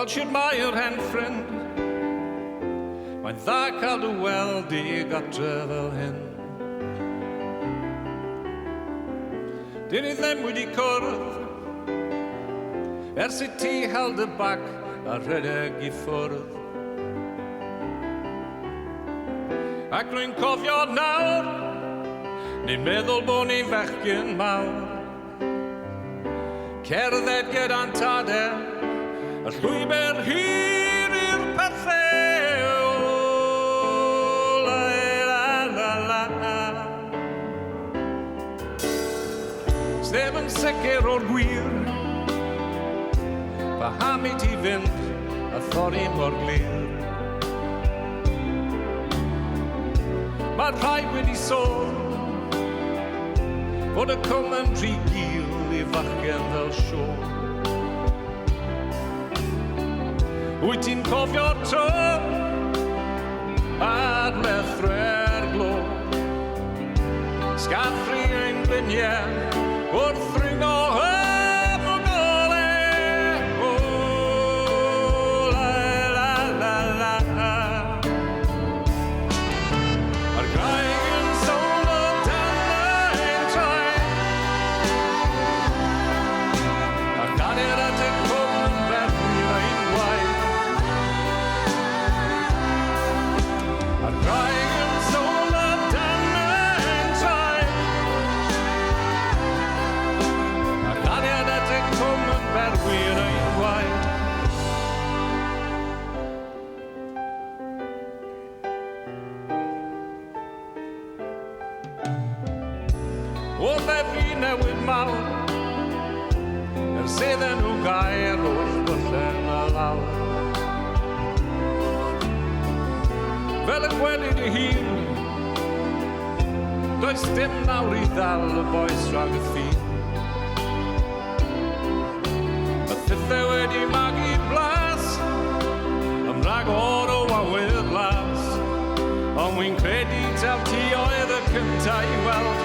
Wel, siwr mae'r hen ffrind, mae'n dda cael dy weld i gatre fel hyn. Dyn ni ddim wedi cwrdd, ers i ti held y bag a rhedeg i ffwrdd. Ac rwy'n cofio nawr, ni'n meddwl bod ni'n fechgyn mawr. Cerdded gyda'n tadau, y llwybr hir i'r perthau. O, la, la, la, la. Sneb yn sicr o'r gwir, paham i ti fynd a thorri mor glir. Mae'r rhai wedi sôn fod y cwm yn rhy gil i fachgen fel Siôn. Wyt ti'n cofio'r tro a'r methre'r glo, sgathri ein gliniau wrth ringo am o golau. O, la, la, la, la. A'r graig yn sôn o dan ein traed, a'r ganeuon at y cwm yn berfwydd ein waith. A'r graig yn sôn o dan ein traed, a'r ganeuon at y cwm yn berfwydd ein waith. O lefi newid mawr, iddyn nhw gair o'r byllen a lawr. Fel y gwelid i hun, does dim nawr i ddal y boes rhag y ffin. Y thithau wedi magu blas, ymragor o awydd las, ond wy'n credu taw ti oedd y cyntaf i weld